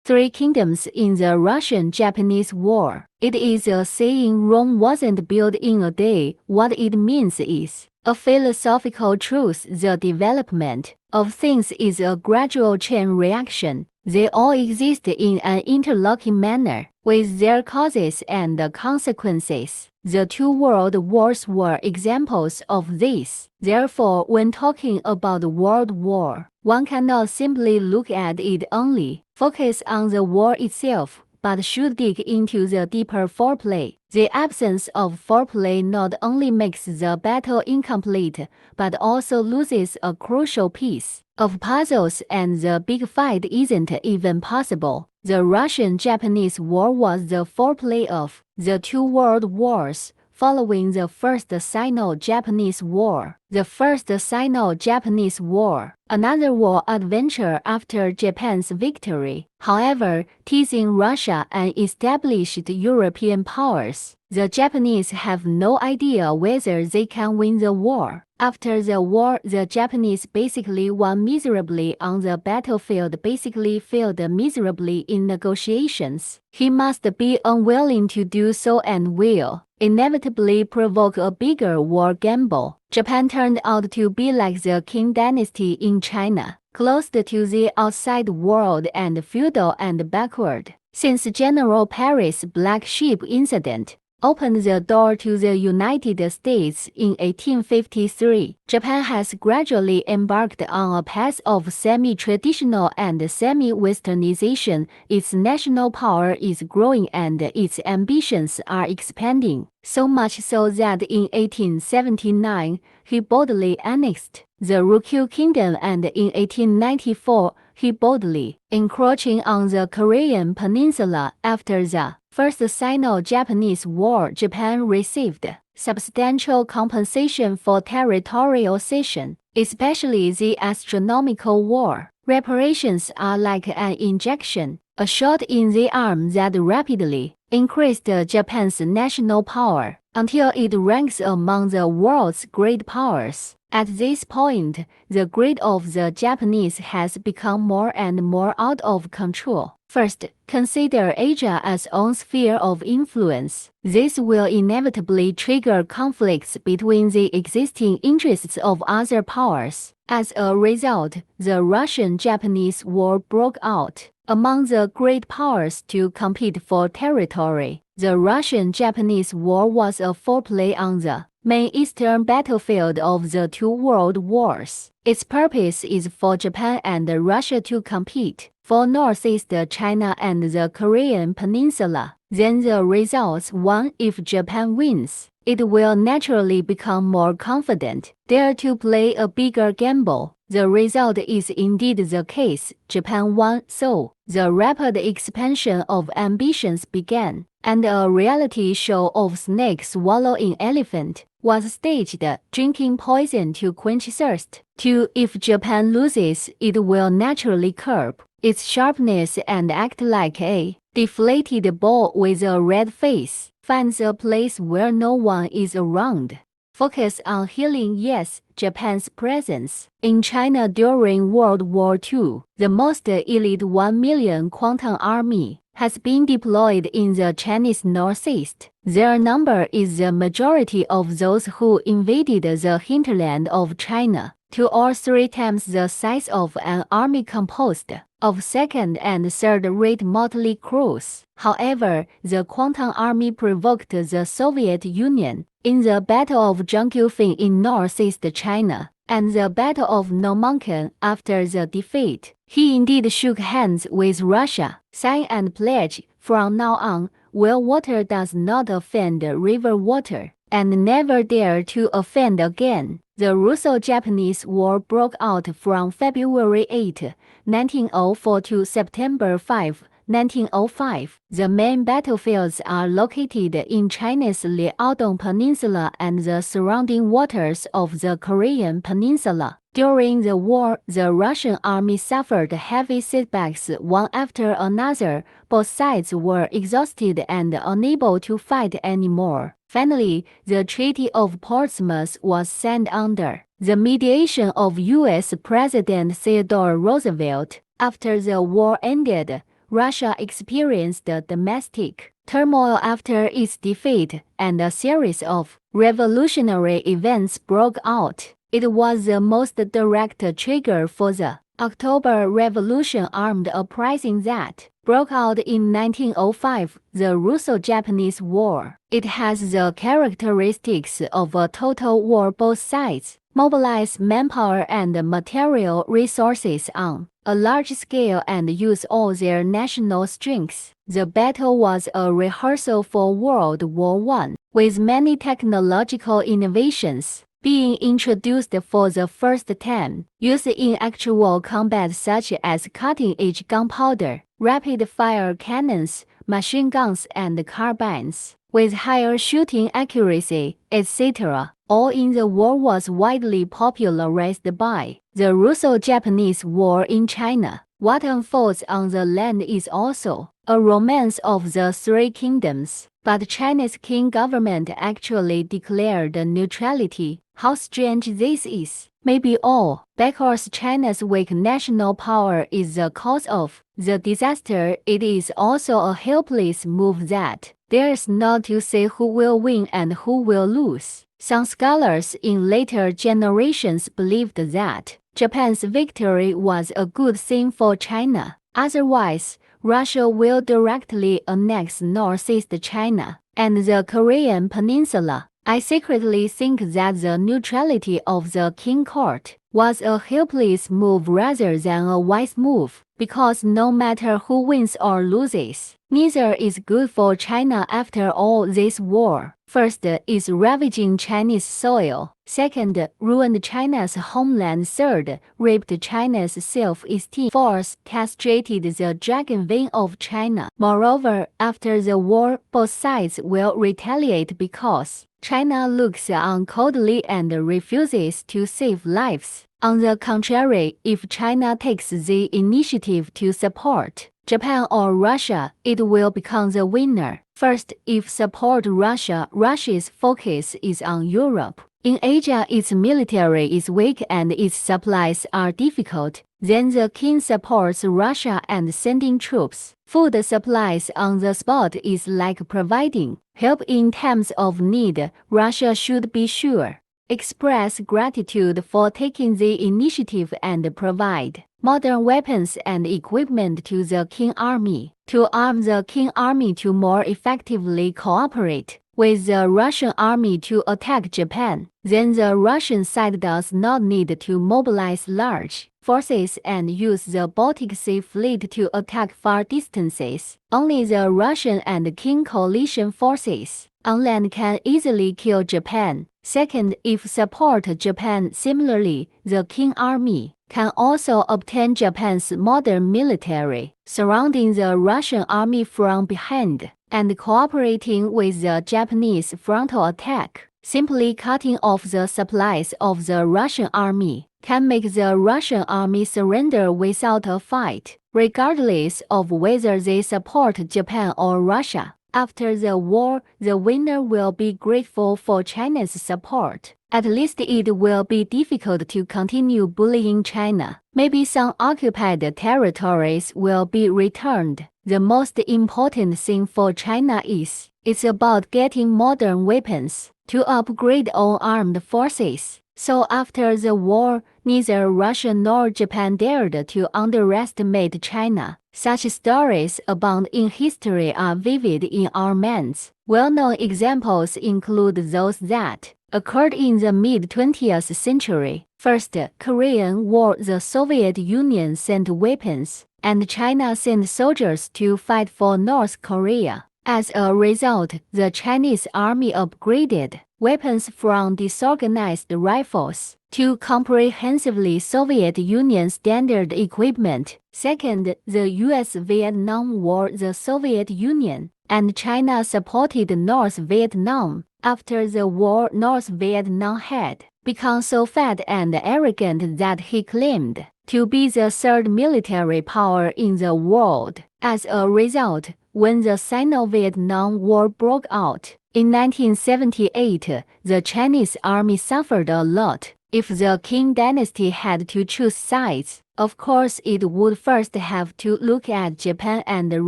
three kingdoms in the Russo-Japanese War. It is a saying Rome wasn't built in a day. What it means is a philosophical truth. The development of things is a gradual chain reaction. They all exist in an interlocking manner, with their causes and consequences. The two world wars were examples of this. Therefore, when talking about World War, one cannot simply look at it only, focus on the war itself, but should dig into the deeper foreplay. The absence of foreplay not only makes the battle incomplete, but also loses a crucial piece of puzzles, and the big fight isn't even possible. The Russo-Japanese War was the foreplay of the two world wars, following the First Sino-Japanese War. The First Sino-Japanese War, another war adventure after Japan's victory, however, teasing Russia and established European powers. The Japanese have no idea whether they can win the war. After the war, the Japanese basically won miserably on the battlefield, basically failed miserably in negotiations. He must be unwilling to do so and will inevitably provoke a bigger war gamble. Japan turned out to be like the Qing dynasty in China, closed to the outside world and feudal and backward. Since General Perry's Black Sheep incident opened the door to the United States in 1853, Japan has gradually embarked on a path of semi-traditional and semi-westernization. Its national power is growing and its ambitions are expanding, so much so that in 1879, he boldly annexed the Ryukyu Kingdom, and in 1894, he boldly encroaching on the Korean Peninsula. After the First Sino-Japanese War, Japan received substantial compensation for territorial cession, especially the astronomical war. Reparations are like an injection, a shot in the arm that rapidly increased Japan's national power until it ranks among the world's great powers. At this point, the greed of the Japanese has become more and more out of control. First, consider Asia as own sphere of influence. This will inevitably trigger conflicts between the existing interests of other powers. As a result, the Russo-Japanese War broke out among the great powers to compete for territory. The Russo-Japanese War was a foreplay on the main eastern battlefield of the two world wars. Its purpose is for Japan and Russia to compete for northeast China and the Korean Peninsula. Then the results: 1. If Japan wins, it will naturally become more confident, dare to play a bigger gamble. The result is indeed the case. Japan won, so the rapid expansion of ambitions began, and a reality show of snake swallowing elephant was staged, drinking poison to quench thirst. 2. If Japan loses, it will naturally curb its sharpness and act like a deflated ball with a red face, finds a place where no one is around. Focus on healing. Yes, Japan's presence in China during World War II, the most elite 1 million quantum army, has been deployed in the Chinese northeast. Their number is the majority of those who invaded the hinterland of China, 2 or 3 times the size of an army composed of second- and third-rate motley crews. However, the Quantum Army provoked the Soviet Union in the Battle of Zhangqiufeng in northeast China and the Battle of Normancan. After the defeat, he indeed shook hands with Russia, sign and pledge, from now on, well water does not offend river water, and never dare to offend again. The Russo-Japanese War broke out from February 8, 1904 to September 5, 1905. The main battlefields are located in China's Liaodong Peninsula and the surrounding waters of the Korean Peninsula. During the war, the Russian army suffered heavy setbacks one after another. Both sides were exhausted and unable to fight anymore. Finally, the Treaty of Portsmouth was signed under the mediation of U.S. President Theodore Roosevelt. After the war ended, Russia experienced domestic turmoil after its defeat, and a series of revolutionary events broke out. It was the most direct trigger for the October Revolution armed uprising that broke out in 1905, the Russo-Japanese War. It has the characteristics of a total war. Both sides mobilize manpower and material resources on a large scale and use all their national strengths. The battle was a rehearsal for World War I, with many technological innovations being introduced for the first time, used in actual combat, such as cutting-edge gunpowder, rapid-fire cannons, machine guns and carbines, with higher shooting accuracy, etc. All in the war was widely popularized by the Russo-Japanese War in China. What unfolds on the land is also a romance of the three kingdoms, but China's Qing government actually declared neutrality. How strange this is. Maybe all because China's weak national power is the cause of the disaster. It is also a helpless move that dares not to say who will win and who will lose. Some scholars in later generations believed that Japan's victory was a good thing for China. Otherwise, Russia will directly annex Northeast China and the Korean Peninsula. I secretly think that the neutrality of the Qing court was a helpless move rather than a wise move, because no matter who wins or loses, neither is good for China after all. This war, first, is ravaging Chinese soil. Second, ruined China's homeland. Third, raped China's self-esteem. Fourth, castrated the dragon vein of China. Moreover, after the war, both sides will retaliate because China looks on coldly and refuses to save lives. On the contrary, if China takes the initiative to support Japan or Russia, it will become the winner. First, if support Russia, Russia's focus is on Europe. In Asia, its military is weak and its supplies are difficult. Then the Qing supports Russia and sending troops. Food supplies on the spot is like providing help in times of need. Russia should be sure express gratitude for taking the initiative and provide modern weapons and equipment to the Qing army, to arm the Qing army to more effectively cooperate with the Russian army to attack Japan. Then the Russian side does not need to mobilize large forces and use the Baltic Sea Fleet to attack far distances. Only the Russian and Qing coalition forces on land can easily kill Japan. Second, if support Japan similarly, the Qing army can also obtain Japan's modern military, surrounding the Russian army from behind and cooperating with the Japanese frontal attack. Simply cutting off the supplies of the Russian army can make the Russian army surrender without a fight, regardless of whether they support Japan or Russia. After the war, the winner will be grateful for China's support. At least it will be difficult to continue bullying China. Maybe some occupied territories will be returned. The most important thing for China is it's about getting modern weapons to upgrade all armed forces. So after the war, neither Russia nor Japan dared to underestimate China. Such stories abound in history are vivid in our minds. Well-known examples include those that occurred in the mid-20th century. First, Korean War. The Soviet Union sent weapons, and China sent soldiers to fight for North Korea. As a result, the Chinese army upgraded weapons from disorganized rifles to comprehensively Soviet Union standard equipment. Second, the U.S.-Vietnam War. The Soviet Union and China supported North Vietnam. After the war, North Vietnam had become so fat and arrogant that he claimed to be the third military power in the world. As a result, when the Sino-Vietnam War broke out in 1978, the Chinese army suffered a lot. If the Qing dynasty had to choose sides, Of course, it would first have to look at Japan and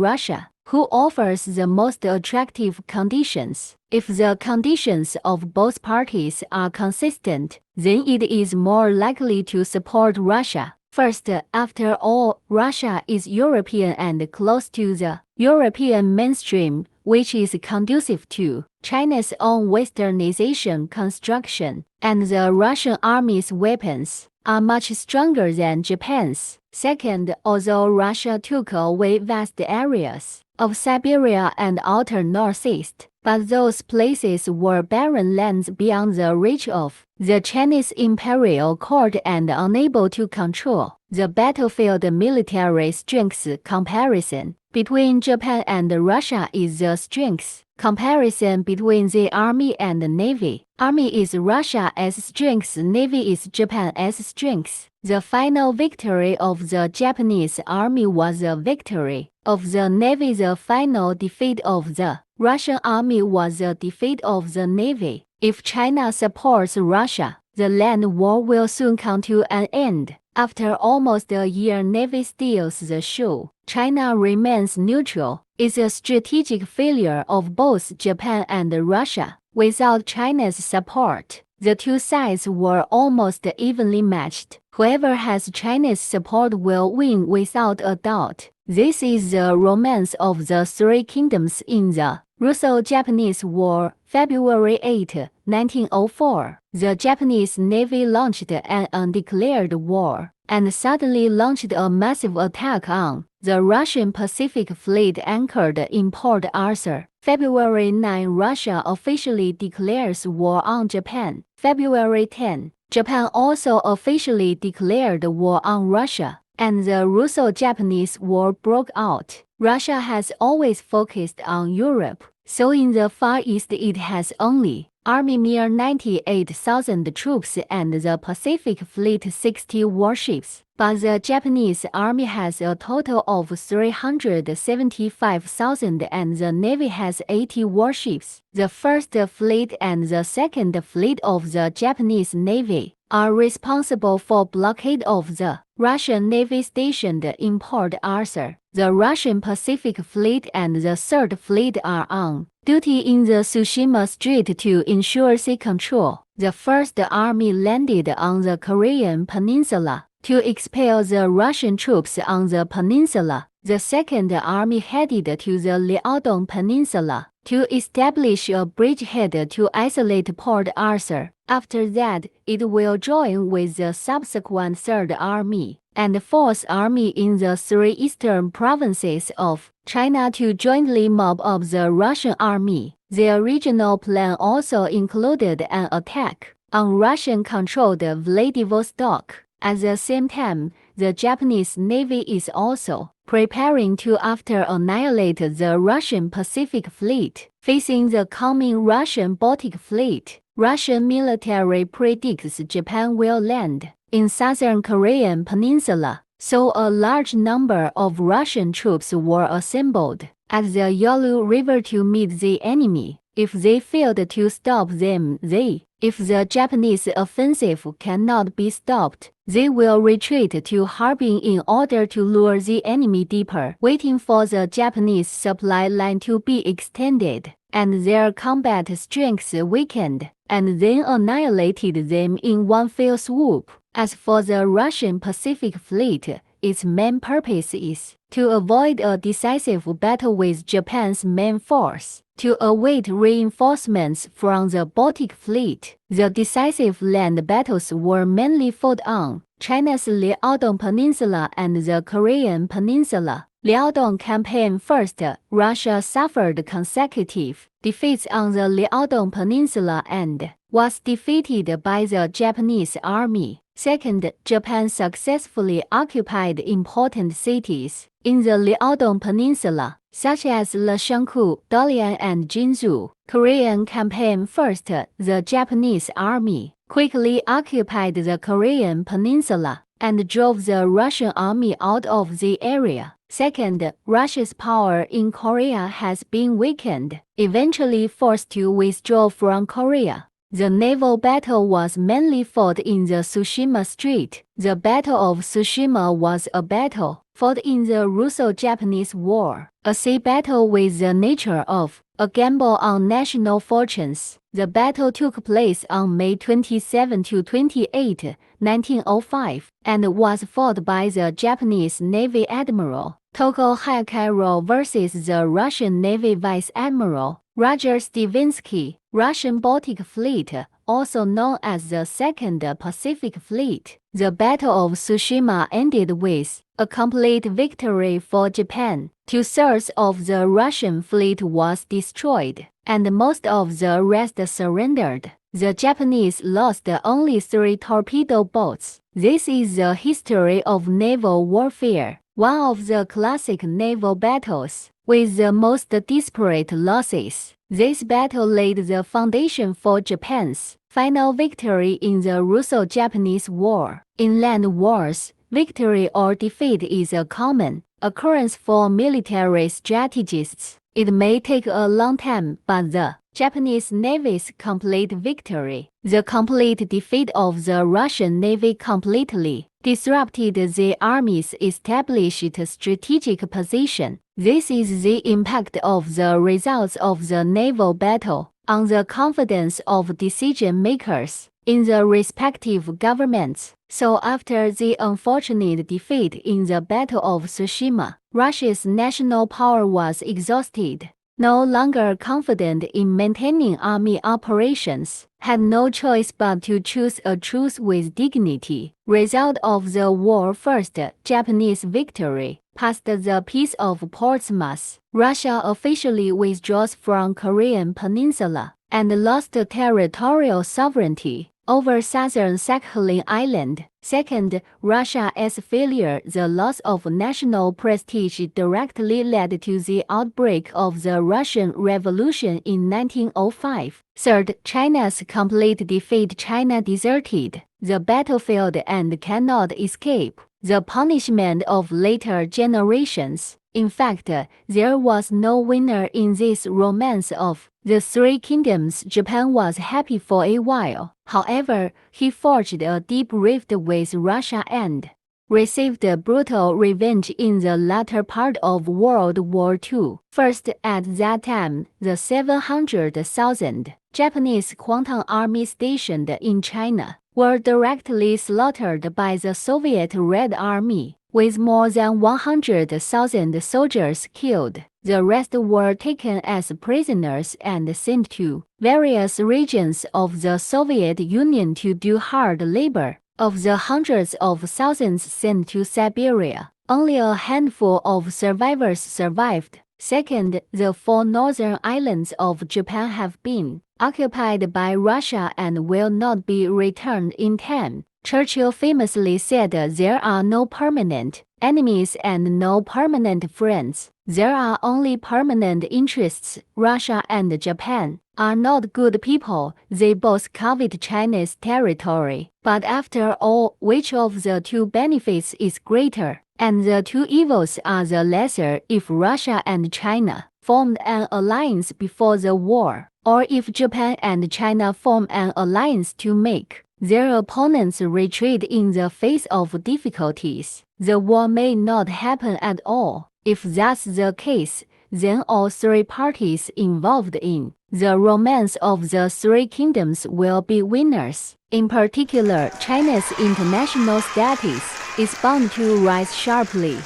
Russia, who offers the most attractive conditions. If the conditions of both parties are consistent, then it is more likely to support Russia. First, after all, Russia is European and close to the European mainstream, which is conducive to China's own westernization construction, and the Russian army's weapons are much stronger than Japan's. Second, although Russia took away vast areas of Siberia and outer northeast, but those places were barren lands beyond the reach of the Chinese imperial court and unable to control. The battlefield military strength comparison between Japan and Russia is the strength comparison between the Army and the Navy. Army is Russia's strength, Navy is Japan's strength. The final victory of the Japanese Army was the victory of the Navy. The final defeat of the Russian Army was the defeat of the Navy. If China supports Russia, the land war will soon come to an end. After almost a year, Navy steals the show. China remains neutral. It's a strategic failure of both Japan and Russia. Without China's support, the two sides were almost evenly matched. Whoever has China's support will win without a doubt. This is the romance of the three kingdoms in the Russo-Japanese War, February 8, 1904. The Japanese Navy launched an undeclared war and suddenly launched a massive attack on the Russian Pacific Fleet anchored in Port Arthur. February 9, Russia officially declares war on Japan. February 10, Japan also officially declared war on Russia, and the Russo-Japanese War broke out. Russia has always focused on Europe, so in the Far East it has only Army near 98,000 troops and the Pacific Fleet 60 warships. But the Japanese Army has a total of 375,000 and the Navy has 80 warships. The First Fleet and the Second Fleet of the Japanese Navy are responsible for blockade of the Russian Navy stationed in Port Arthur. The Russian Pacific Fleet and the Third Fleet are on duty in the Tsushima Strait to ensure sea control. The First Army landed on the Korean Peninsula to expel the Russian troops on the peninsula. The Second Army headed to the Liaodong Peninsula to establish a bridgehead to isolate Port Arthur. After that, it will join with the subsequent Third Army and Fourth Army in the three eastern provinces of China to jointly mob up the Russian army. The original plan also included an attack on Russian-controlled Vladivostok. At the same time, the Japanese Navy is also preparing to annihilate the Russian Pacific Fleet. Facing the coming Russian Baltic Fleet, Russian military predicts Japan will land in southern Korean Peninsula, so a large number of Russian troops were assembled at the Yalu River to meet the enemy. If they failed to stop them, if the Japanese offensive cannot be stopped, they will retreat to Harbin in order to lure the enemy deeper, waiting for the Japanese supply line to be extended and their combat strength weakened, and then annihilated them in one fell swoop. As for the Russian Pacific Fleet, its main purpose is to avoid a decisive battle with Japan's main force, to await reinforcements from the Baltic Fleet. The decisive land battles were mainly fought on China's Liaodong Peninsula and the Korean Peninsula. Liaodong campaign. First, Russia suffered consecutive defeats on the Liaodong Peninsula and was defeated by the Japanese army. Second, Japan successfully occupied important cities in the Liaodong Peninsula, such as Lashangku, Dalian, and Jinzhou. Korean campaign. First, the Japanese army quickly occupied the Korean Peninsula and drove the Russian army out of the area. Second, Russia's power in Korea has been weakened, eventually forced to withdraw from Korea. The naval battle was mainly fought in the Tsushima Strait. The Battle of Tsushima was a battle fought in the Russo-Japanese War, a sea battle with the nature of a gamble on national fortunes. The battle took place on May 27 to 28, 1905, and was fought by the Japanese Navy Admiral Toko Hayakairo versus the Russian Navy Vice Admiral Roger Stavinsky. Russian Baltic Fleet, also known as the Second Pacific Fleet. The Battle of Tsushima ended with a complete victory for Japan. 2/3 of the Russian fleet was destroyed, and most of the rest surrendered. The Japanese lost only 3 torpedo boats. This is the history of naval warfare, one of the classic naval battles, with the most disparate losses. This battle laid the foundation for Japan's final victory in the Russo-Japanese War. In land wars, victory or defeat is a common occurrence for military strategists. It may take a long time, but the Japanese Navy's complete victory, the complete defeat of the Russian Navy, completely disrupted the Army's established strategic position. This is the impact of the results of the naval battle on the confidence of decision makers in the respective governments. So after the unfortunate defeat in the Battle of Tsushima, Russia's national power was exhausted. No longer confident in maintaining army operations, had no choice but to choose a truce with dignity. Result of the war: first, Japanese victory. Past the Peace of Portsmouth, Russia officially withdraws from Korean Peninsula and lost territorial sovereignty over southern Sakhalin Island. Second, Russia's failure. The loss of national prestige directly led to the outbreak of the Russian Revolution in 1905. Third, China's complete defeat. China deserted the battlefield and cannot escape the punishment of later generations. In fact, there was no winner in this romance of the Three Kingdoms. Japan was happy for a while. However, he forged a deep rift with Russia and received brutal revenge in the latter part of World War II. First, at that time, the 700,000 Japanese Kwantung Army stationed in China were directly slaughtered by the Soviet Red Army, with more than 100,000 soldiers killed. The rest were taken as prisoners and sent to various regions of the Soviet Union to do hard labor. Of the hundreds of thousands sent to Siberia, only a handful of survivors survived. Second, the 4 northern islands of Japan have been occupied by Russia and will not be returned in time. Churchill famously said, "There are no permanent enemies and no permanent friends. There are only permanent interests." Russia and Japan are not good people. They both covet China's territory. But after all, which of the two benefits is greater? And the two evils are the lesser if Russia and China formed an alliance before the war, or if Japan and China form an alliance to make their opponents retreat in the face of difficulties. The war may not happen at all. If that's the case, then all 3 parties involved in the romance of the 3 kingdoms will be winners. In particular, China's international status is bound to rise sharply.